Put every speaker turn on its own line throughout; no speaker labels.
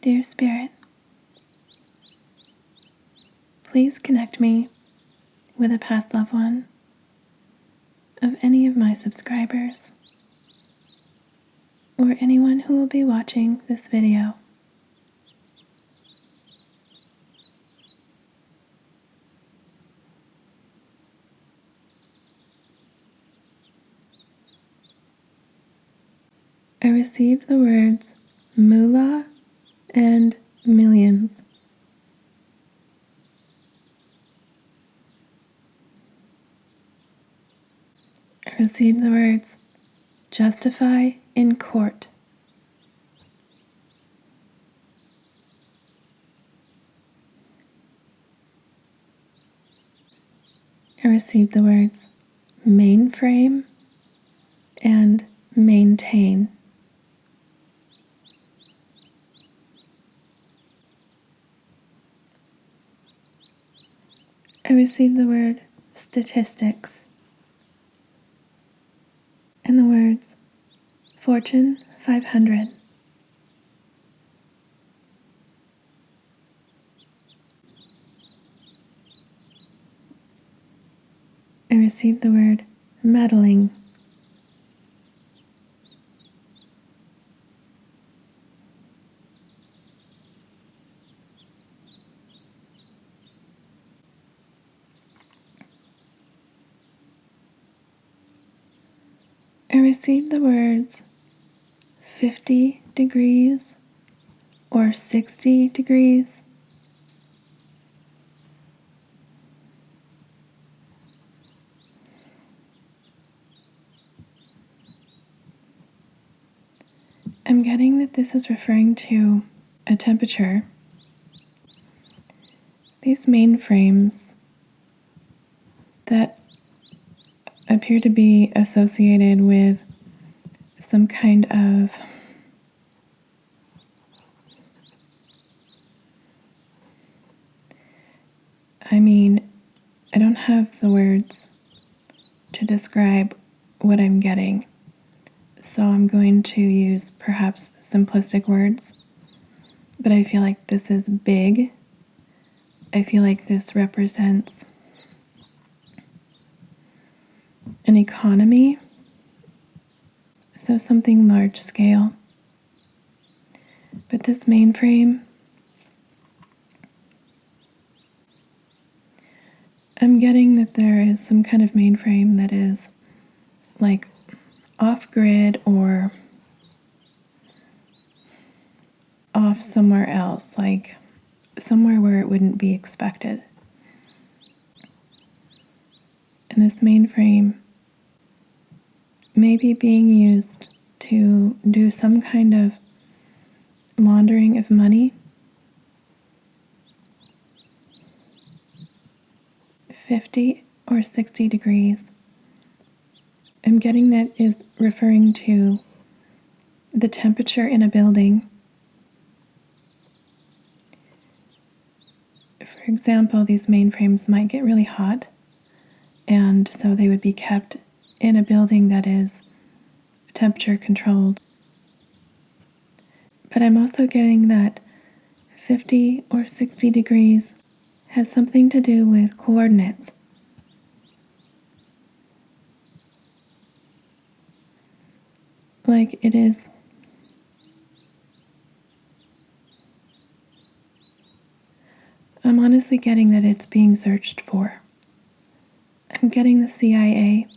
Dear Spirit, please connect me with a past loved one of any of my subscribers or anyone who will be watching this video. I received the words moolah and millions. I received the words justify in court. I received the words mainframe and maintain. I received the word statistics and the words Fortune 500. I received the word meddling. I received the words 50 degrees or 60 degrees. I'm getting that this is referring to a temperature. These mainframes that appear to be associated with some kind of I don't have the words to describe what I'm getting, so I'm going to use perhaps simplistic words, but I feel like this is big. I feel like this represents an economy, so something large scale. But this mainframe, I'm getting that there is some kind of mainframe that is like off-grid or off somewhere else, like somewhere where it wouldn't be expected. And this mainframe may be being used to do some kind of laundering of money. 50 or 60 degrees. I'm getting that is referring to the temperature in a building. For example, these mainframes might get really hot, and so they would be kept in a building that is temperature controlled. But I'm also getting that 50 or 60 degrees has something to do with coordinates. Like it is I'm honestly getting that it's being searched for. I'm getting the CIA.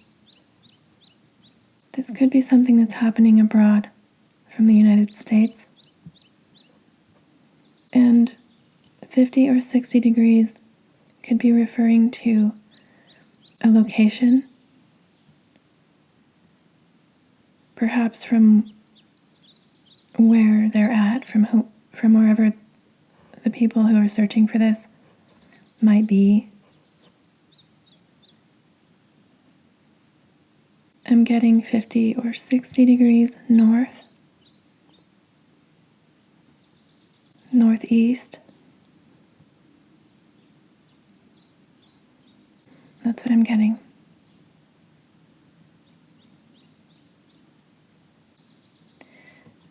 This could be something that's happening abroad from the United States. And 50 or 60 degrees could be referring to a location, perhaps from where they're at, from wherever the people who are searching for this might be. I'm getting 50 or 60 degrees north, northeast. That's what I'm getting.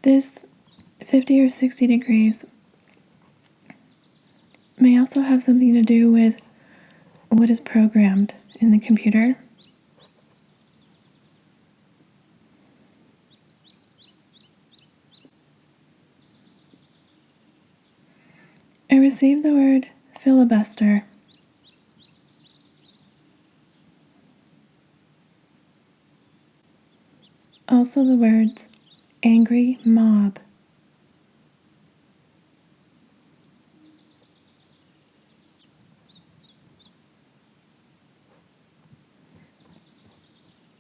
This 50 or 60 degrees may also have something to do with what is programmed in the computer. I received the word filibuster. Also the words angry mob.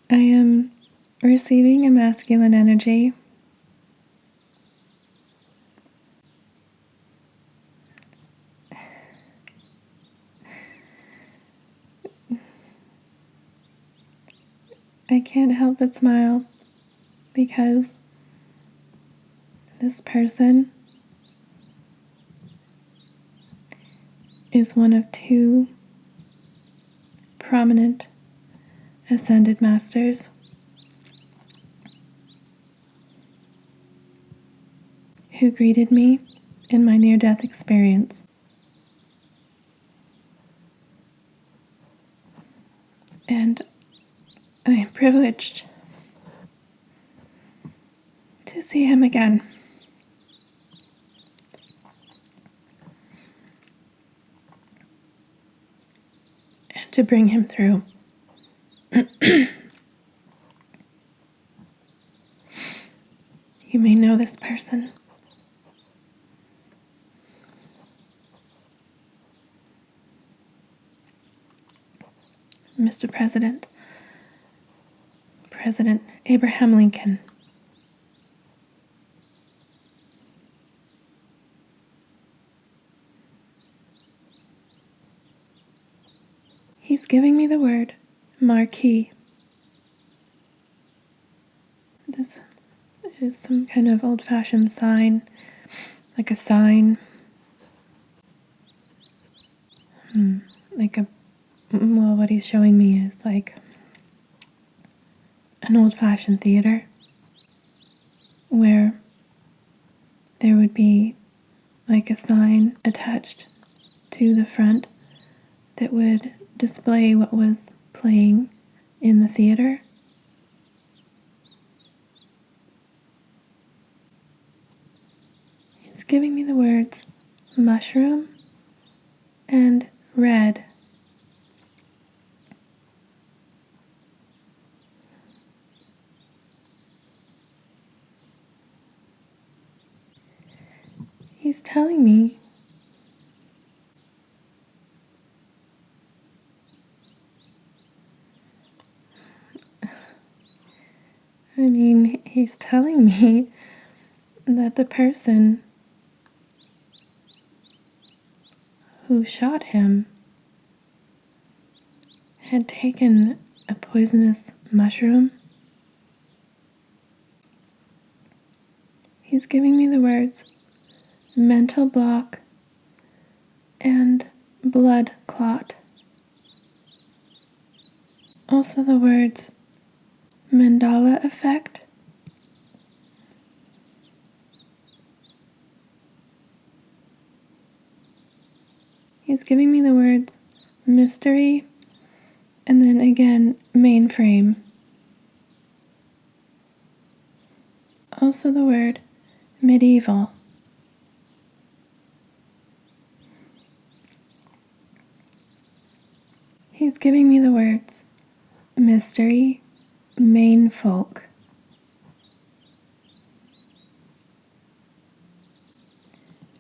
I am receiving a masculine energy. I can't help but smile because this person is one of two prominent ascended masters who greeted me in my near-death experience. And I am privileged to see him again. And to bring him through. You may know this person. Mr. President, President Abraham Lincoln. He's giving me the word marquee. This is some kind of old-fashioned sign, like a sign, well, what he's showing me is like an old-fashioned theater where there would be like a sign attached to the front that would display what was playing in the theater. He's giving me the words mushroom and red. He's telling me he's telling me that the person who shot him had taken a poisonous mushroom. He's giving me the words mental block and blood clot. Also the words Mandela effect. He's giving me the words mystery and then again mainframe. Also the word medieval. He's giving me the words mystery, main folk.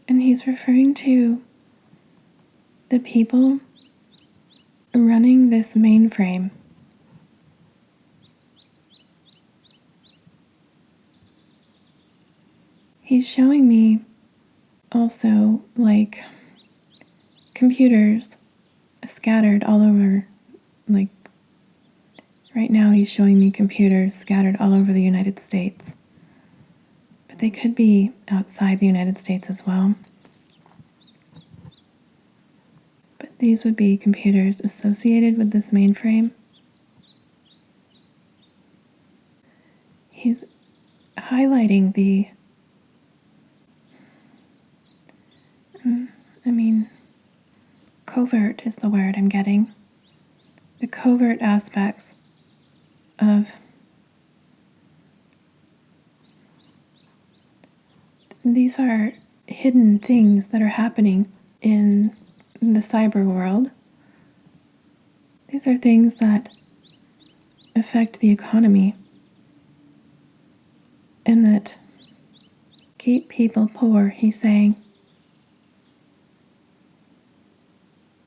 And he's referring to the people running this mainframe. He's showing me also like computers scattered all over, like right now he's showing me computers scattered all over the United States. But they could be outside the United States as well. But these would be computers associated with this mainframe. He's highlighting covert is the word I'm getting. The covert aspects of these are hidden things that are happening in the cyber world. These are things that affect the economy and that keep people poor, he's saying.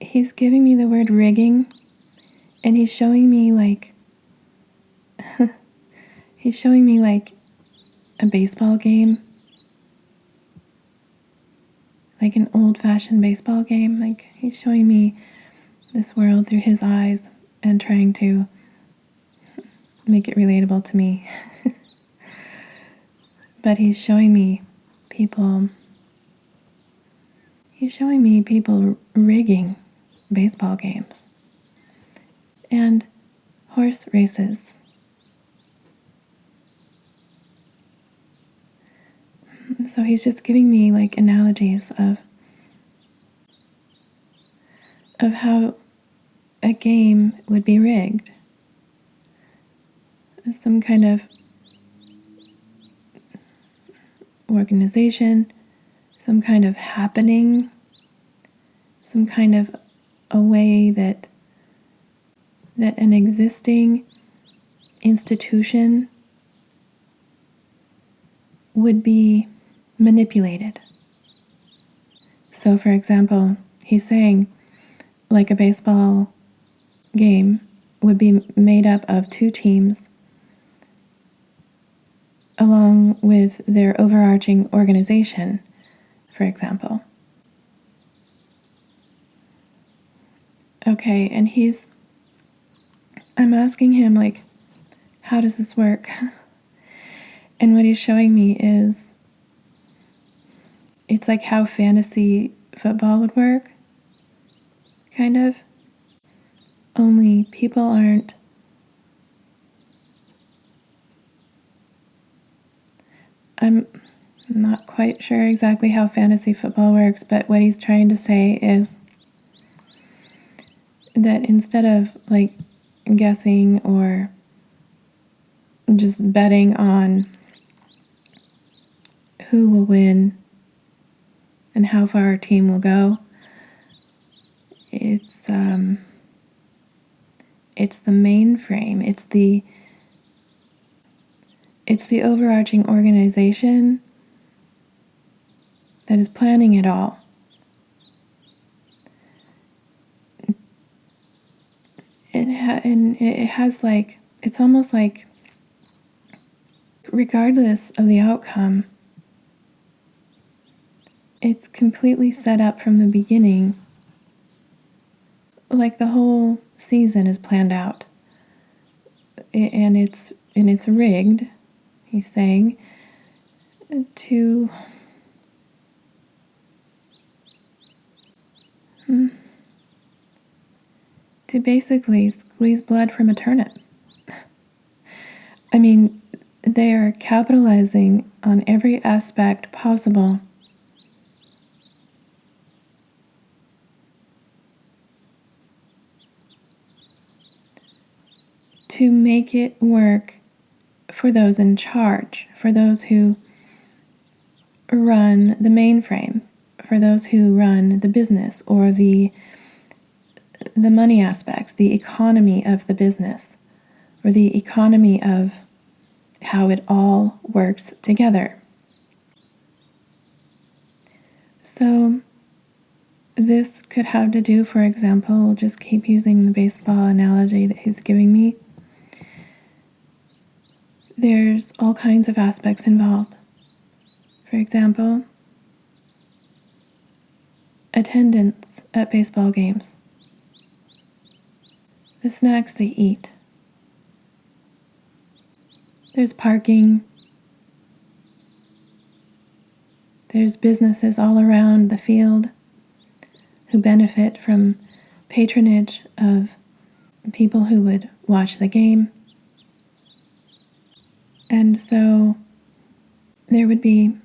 He's giving me the word rigging, and he's showing me like a baseball game, like an old-fashioned baseball game. Like he's showing me this world through his eyes and trying to make it relatable to me. But he's showing me people rigging baseball games and horse races. So he's just giving me like analogies of how a game would be rigged. Some kind of organization, some kind of happening, some kind of a way that an existing institution would be manipulated. So, for example, he's saying like a baseball game would be made up of two teams along with their overarching organization, for example. Okay, and I'm asking him, like, how does this work? And what he's showing me is, it's like how fantasy football would work, kind of. Only people aren't I'm not quite sure exactly how fantasy football works, but what he's trying to say is that instead of like guessing or just betting on who will win and how far our team will go, it's the mainframe. It's the overarching organization that is planning it all. And it has like, it's almost like, regardless of the outcome, it's completely set up from the beginning. Like the whole season is planned out. And it's rigged, he's saying, to basically squeeze blood from a turnip. I mean, they are capitalizing on every aspect possible to make it work for those in charge, for those who run the mainframe, for those who run the business or the money aspects, the economy of the business, or the economy of how it all works together. So this could have to do, for example, we'll just keep using the baseball analogy that he's giving me. There's all kinds of aspects involved. For example, attendance at baseball games, the snacks they eat. There's parking. There's businesses all around the field who benefit from patronage of people who would watch the game. And so there would be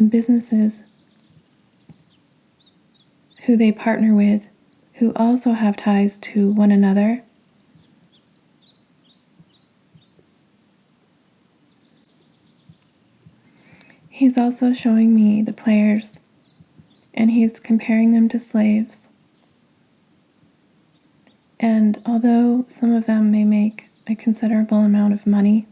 businesses who they partner with, who also have ties to one another. He's also showing me the players, and he's comparing them to slaves. And although some of them may make a considerable amount of money,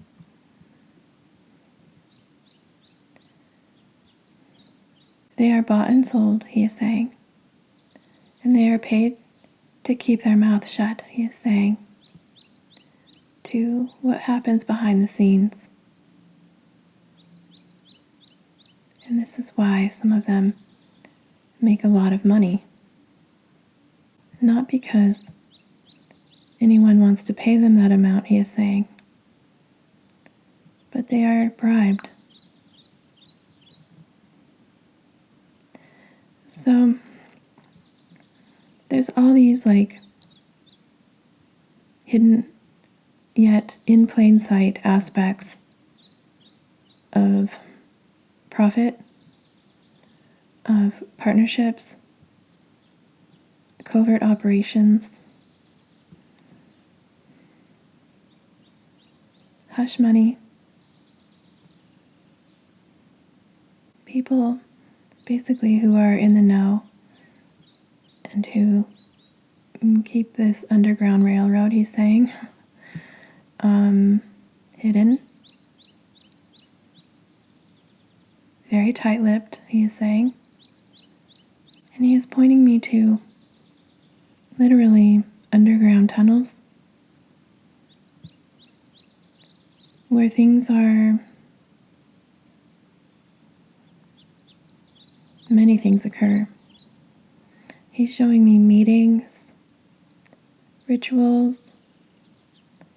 they are bought and sold, he is saying. And they are paid to keep their mouth shut, he is saying, to what happens behind the scenes. And this is why some of them make a lot of money. Not because anyone wants to pay them that amount, he is saying, but they are bribed. So there's all these hidden yet in plain sight aspects of profit, of partnerships, covert operations, hush money, people basically who are in the know and who keep this underground railroad, he's saying, hidden, very tight-lipped, he is saying. And he is pointing me to literally underground tunnels where many things occur. He's showing me meetings, rituals,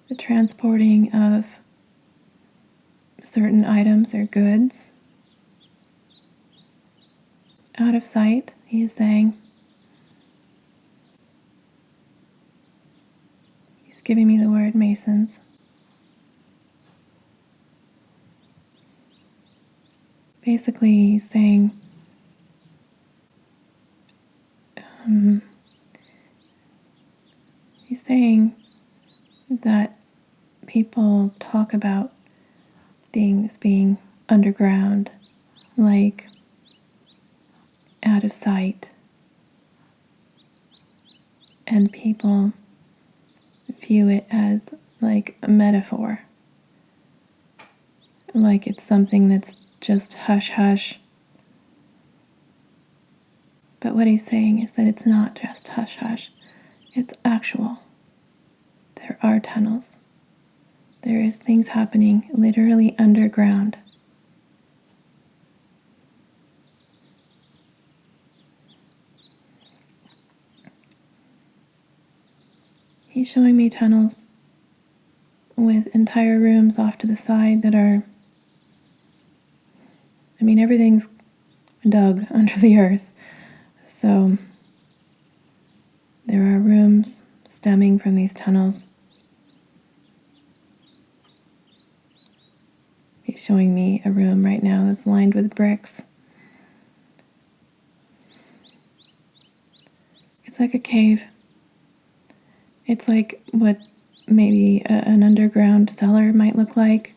the transporting of certain items or goods out of sight, he is saying. He's giving me the word masons. Basically, he's saying that people talk about things being underground, like out of sight, and people view it as like a metaphor, like it's something that's just hush hush. But what he's saying is that it's not just hush hush, it's actual. There are tunnels. There is things happening literally underground. He's showing me tunnels with entire rooms off to the side that are, everything's dug under the earth. So there are rooms stemming from these tunnels. He's showing me a room right now that's lined with bricks. It's like a cave. It's like what maybe an underground cellar might look like.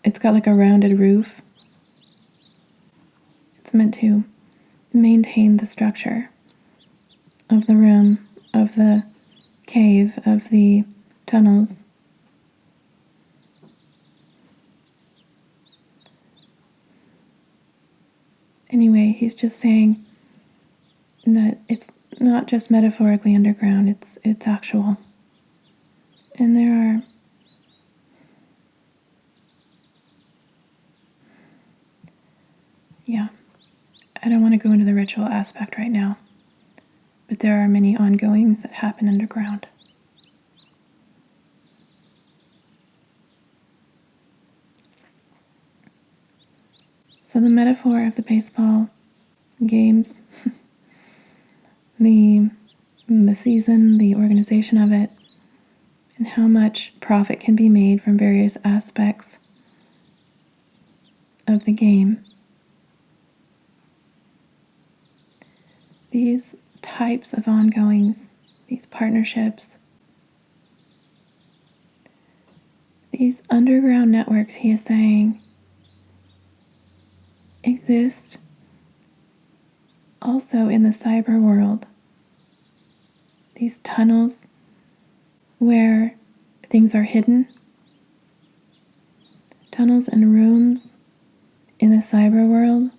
It's got like a rounded roof. It's meant to maintain the structure of the room, of the cave, of the tunnels. Anyway, he's just saying that it's not just metaphorically underground, it's actual. And there are I don't want to go into the ritual aspect right now, but there are many ongoings that happen underground. So the metaphor of the baseball games, the season, the organization of it, and how much profit can be made from various aspects of the game. these types of ongoings, these partnerships, these underground networks, he is saying, exist also in the cyber world. These tunnels where things are hidden, tunnels and rooms in the cyber world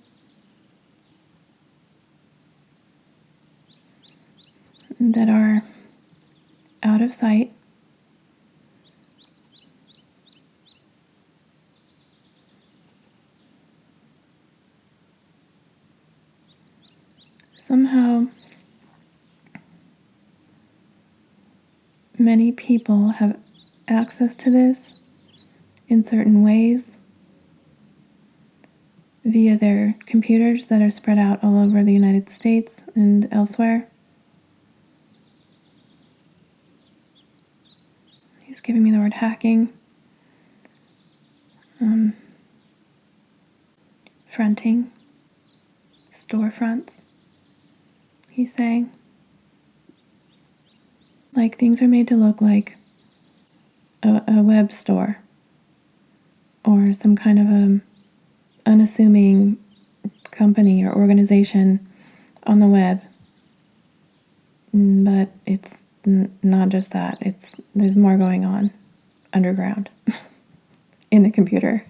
that are out of sight. Somehow, many people have access to this in certain ways via their computers that are spread out all over the United States and elsewhere. He's giving me the word hacking. Fronting. Storefronts. He's saying. Like things are made to look like a web store or some kind of a unassuming company or organization on the web. But it's not just that. There's more going on underground in the computer.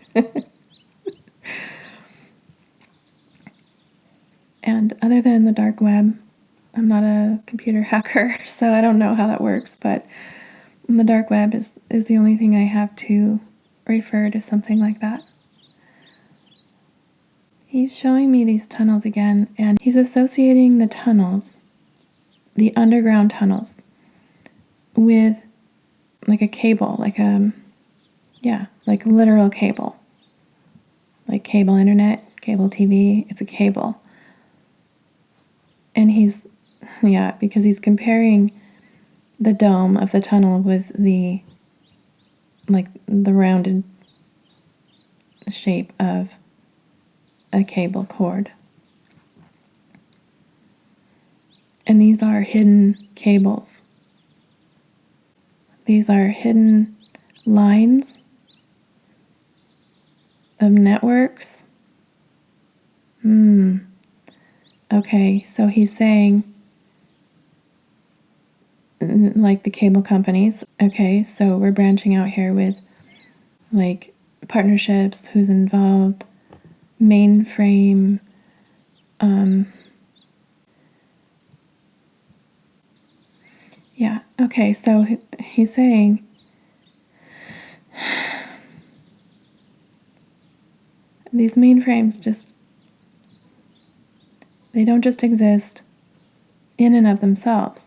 And other than the dark web, I'm not a computer hacker, so I don't know how that works, but the dark web is the only thing I have to refer to something like that. He's showing me these tunnels again, and he's associating the tunnels, the underground tunnels, with like a cable, like literal cable. Like cable internet, cable TV, it's a cable. And because he's comparing the dome of the tunnel with the rounded shape of a cable cord. And these are hidden cables. These are hidden lines of networks. Okay, so he's saying, like the cable companies. Okay, so we're branching out here with like partnerships, who's involved, mainframe, okay, so he's saying these mainframes they don't just exist in and of themselves.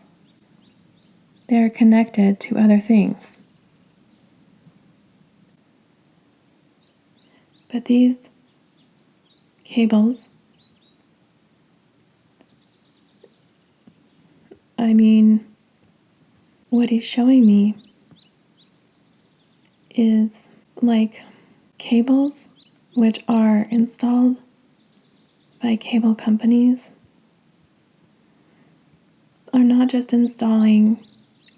They're connected to other things. But these cables, what he's showing me is like cables which are installed by cable companies are not just installing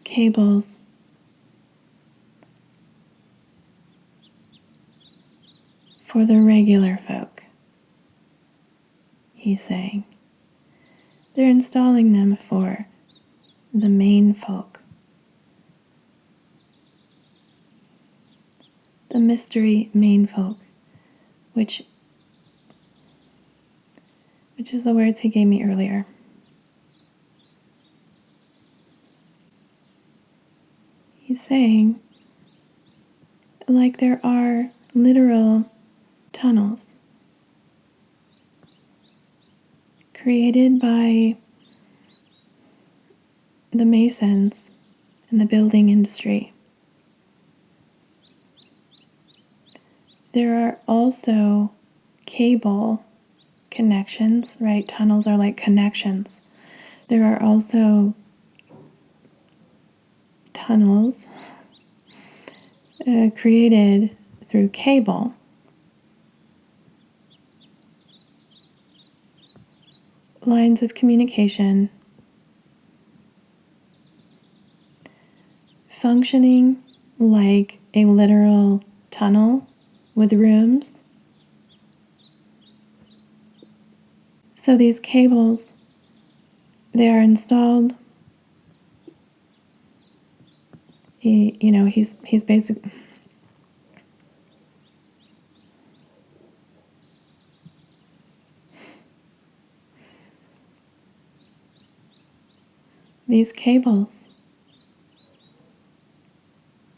cables for the regular folk, he's saying. They're installing them for the main folk. The mystery main folk, which is the words he gave me earlier. He's saying, like there are literal tunnels created by the masons in the building industry. There are also cable connections, right? Tunnels are like connections. There are also tunnels created through cable, lines of communication functioning like a literal tunnel with rooms. So these cables, they are installed. He's basically, these cables,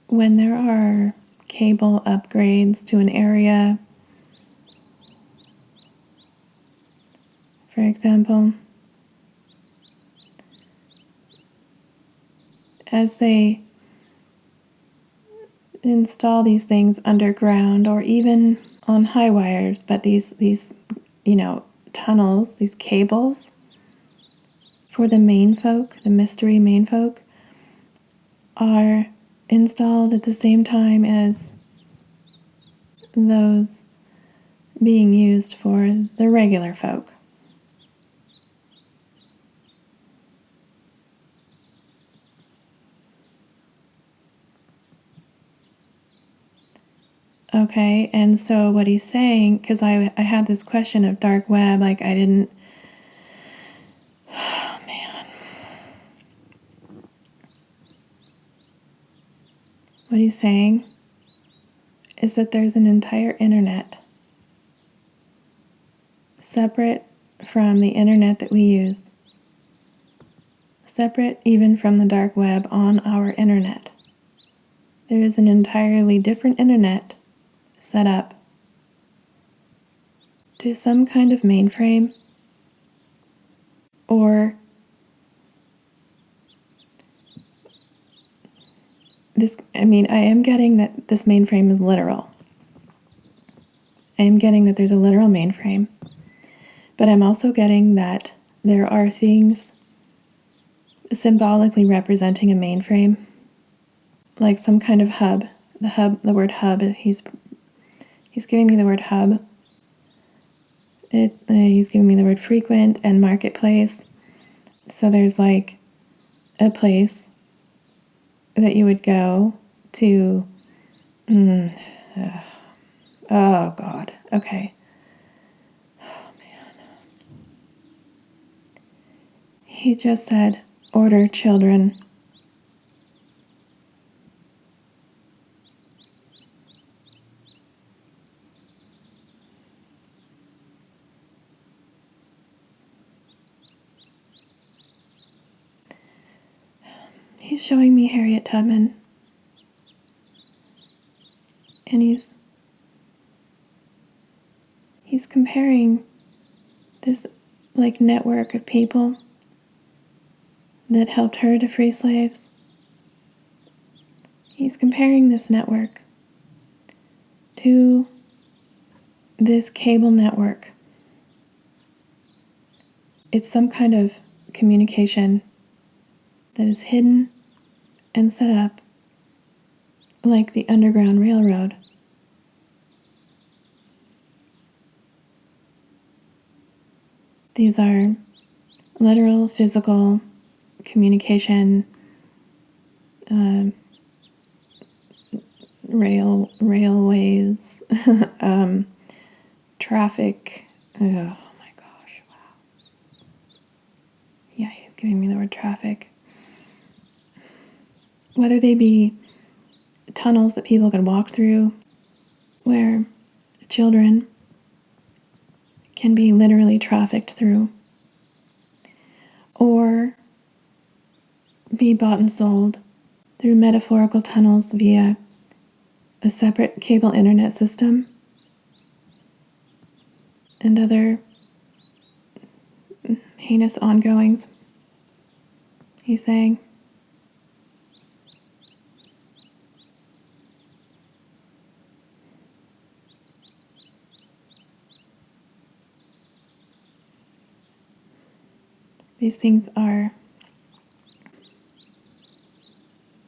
when there are cable upgrades to an area, for example, as they install these things underground or even on high wires, but these tunnels, these cables for the main folk, the mystery main folk, are installed at the same time as those being used for the regular folk. Okay, and so what he's saying, because I had this question of dark web, like I didn't, oh man. What he's saying is that there's an entire internet separate from the internet that we use, separate even from the dark web on our internet. There is an entirely different internet set up to some kind of mainframe or this. I mean, I am getting that this mainframe is literal. I am getting that there's a literal mainframe, but I'm also getting that there are things symbolically representing a mainframe, like some kind of hub. The word hub, he's giving me the word hub. He's giving me the word frequent and marketplace. So there's like a place that you would go to. Oh God. Okay. Oh man. He just said, order children. He's showing me Harriet Tubman. And he's comparing this like network of people that helped her to free slaves. He's comparing this network to this cable network. It's some kind of communication that is hidden and set up like the Underground Railroad. These are literal, physical communication, railways, traffic. Oh my gosh, wow. Yeah, he's giving me the word traffic. Whether they be tunnels that people can walk through, where children can be literally trafficked through, or be bought and sold through metaphorical tunnels via a separate cable internet system and other heinous ongoings, he's saying. These things are,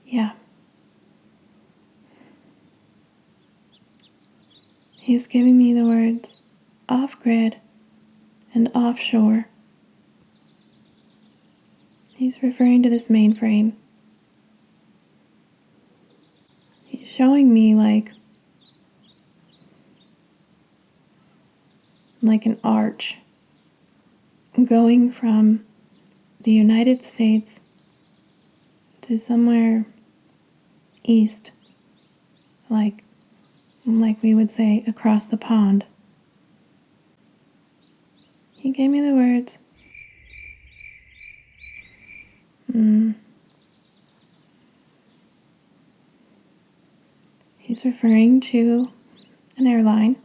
yeah. He's giving me the words off-grid and offshore. He's referring to this mainframe. He's showing me like an arch going from the United States to somewhere east, like we would say across the pond. He gave me the words. He's referring to an airline.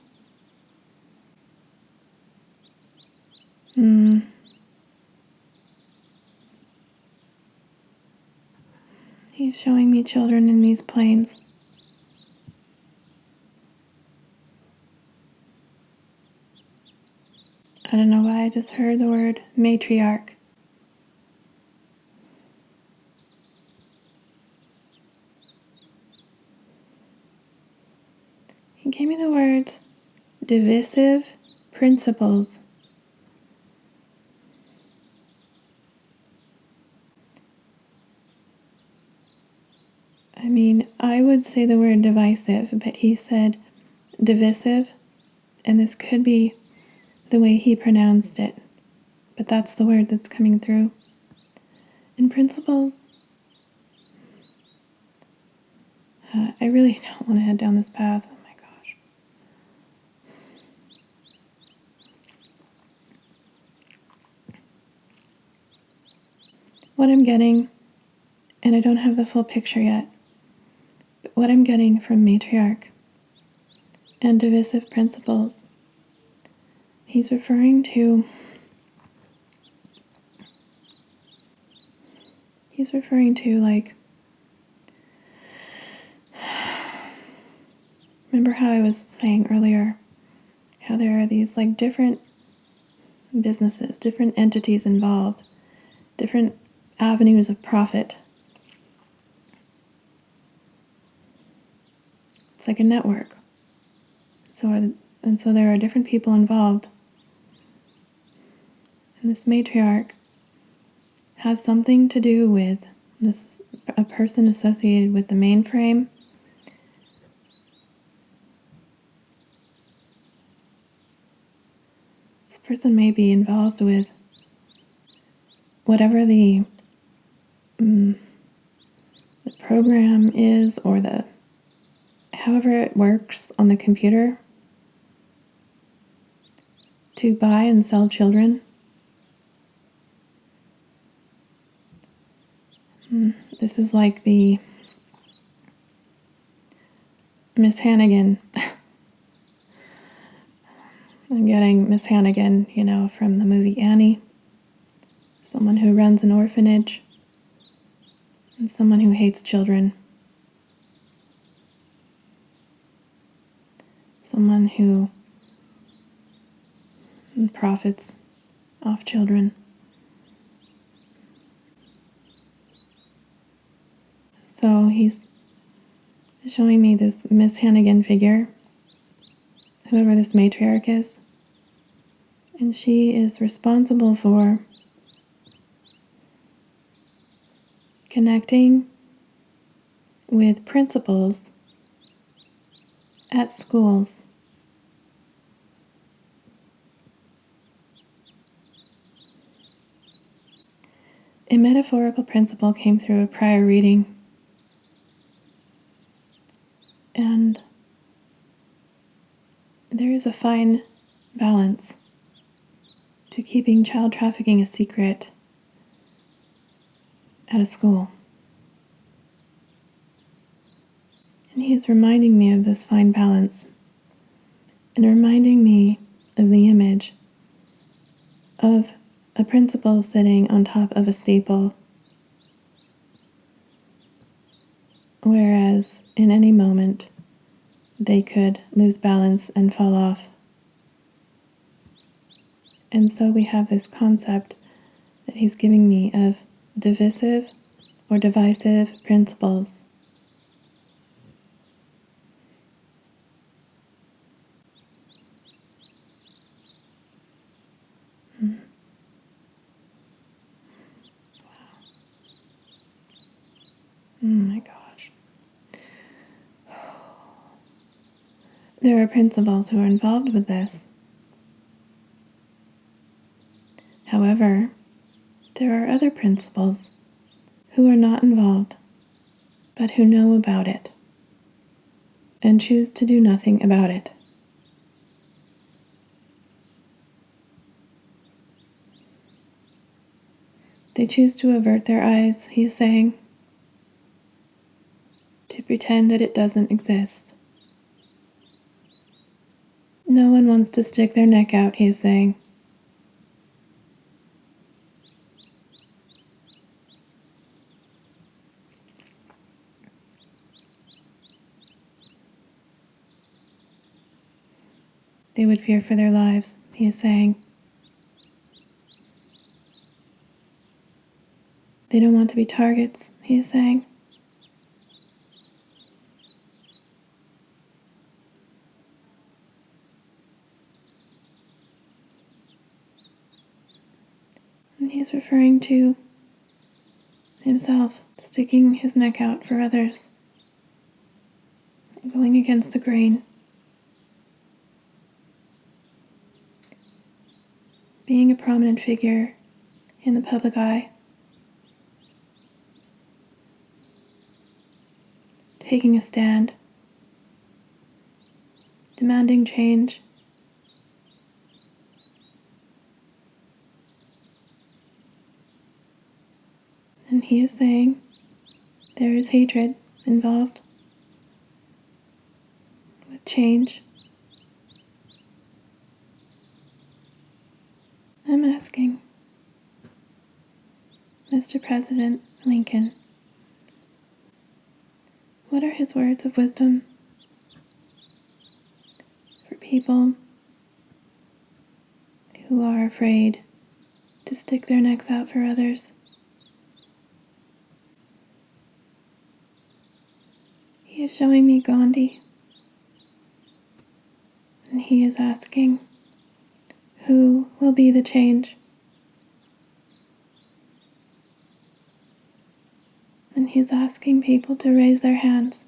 He's showing me children in these planes. I don't know why I just heard the word matriarch. He gave me the words divisive principles. I mean, I would say the word divisive, but he said divisive, and this could be the way he pronounced it, but that's the word that's coming through. And principles, I really don't want to head down this path. Oh my gosh. What I'm getting, and I don't have the full picture yet, but what I'm getting from matriarch and divisive principles, he's referring to like, remember how I was saying earlier, how there are these like different businesses, different entities involved, different avenues of profit. It's like a network. So there are different people involved. And this matriarch has something to do with this, a person associated with the mainframe. This person may be involved with whatever the program is, or however it works on the computer to buy and sell children. This is like the Miss Hannigan. I'm getting Miss Hannigan, from the movie Annie. Someone who runs an orphanage and someone who hates children. Someone who profits off children. So he's showing me this Miss Hannigan figure, whoever this matriarch is, and she is responsible for connecting with principals at schools. A metaphorical principle came through a prior reading, and there is a fine balance to keeping child trafficking a secret at a school. And he is reminding me of this fine balance, and reminding me of the image of a principal sitting on top of a steeple, whereas in any moment they could lose balance and fall off. And so we have this concept that he's giving me of divisive or divisive principles. There are principals who are involved with this. However, there are other principals who are not involved, but who know about it and choose to do nothing about it. They choose to avert their eyes, he is saying, to pretend that it doesn't exist. No one wants to stick their neck out, he is saying. They would fear for their lives, he is saying. They don't want to be targets, he is saying. And he's referring to himself sticking his neck out for others, going against the grain, being a prominent figure in the public eye, taking a stand, demanding change. And he is saying there is hatred involved with change. I'm asking, Mr. President Lincoln, what are his words of wisdom for people who are afraid to stick their necks out for others? He is showing me Gandhi, and he is asking, who will be the change? And he's asking people to raise their hands.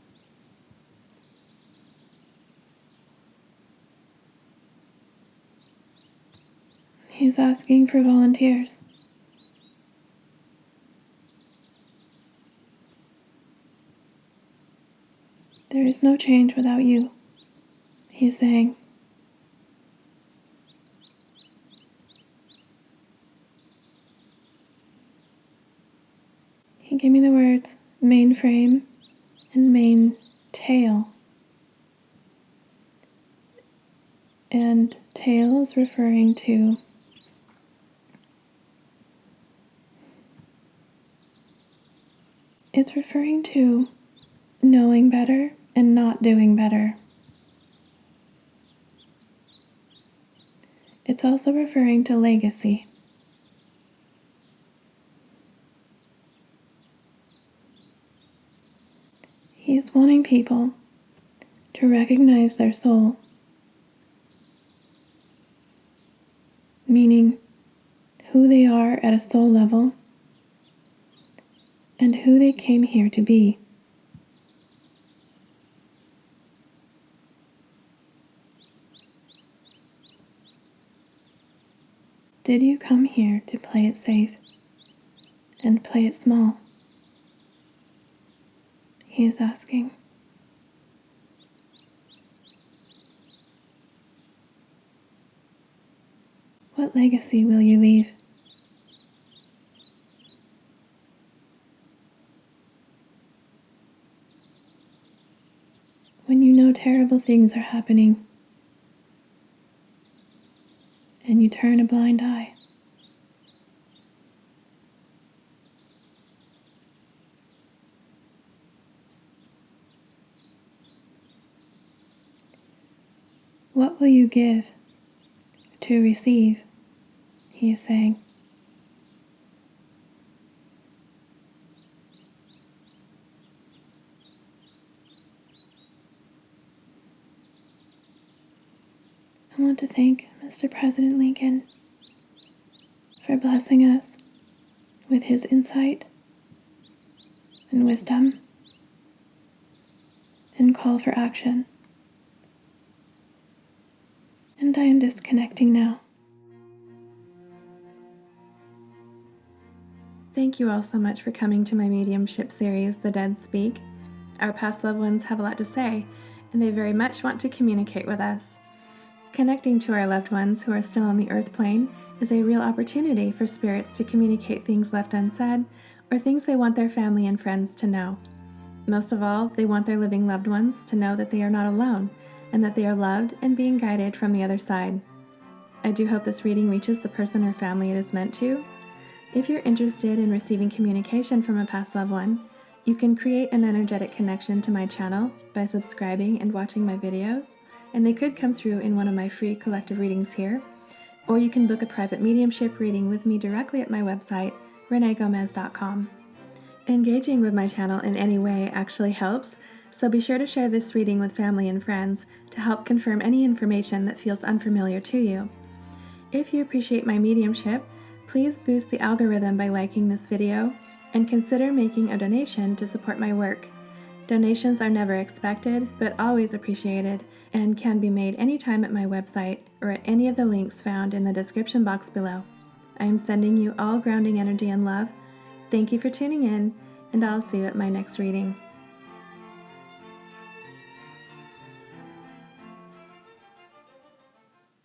He's asking for volunteers. There is no change without you, he is saying. He gave me the words mainframe and main tail. And tail is referring to knowing better and not doing better. It's also referring to legacy. He is wanting people to recognize their soul, meaning who they are at a soul level and who they came here to be. Did you come here to play it safe and play it small? He is asking. What legacy will you leave? When you know terrible things are happening and you turn a blind eye. What will you give to receive? He is saying. I want to thank Mr. President Lincoln for blessing us with his insight and wisdom and call for action. And I am disconnecting now. Thank you all so much for coming to my mediumship series, The Dead Speak. Our past loved ones have a lot to say, and they very much want to communicate with us. Connecting to our loved ones who are still on the earth plane is a real opportunity for spirits to communicate things left unsaid or things they want their family and friends to know. Most of all, they want their living loved ones to know that they are not alone and that they are loved and being guided from the other side. I do hope this reading reaches the person or family it is meant to. If you're interested in receiving communication from a past loved one, you can create an energetic connection to my channel by subscribing and watching my videos, and they could come through in one of my free collective readings here, or you can book a private mediumship reading with me directly at my website, ReneeGomez.com. Engaging with my channel in any way actually helps, so be sure to share this reading with family and friends to help confirm any information that feels unfamiliar to you. If you appreciate my mediumship, please boost the algorithm by liking this video and consider making a donation to support my work. Donations are never expected, but always appreciated, and can be made anytime at my website or at any of the links found in the description box below. I am sending you all grounding energy and love. Thank you for tuning in, and I'll see you at my next reading.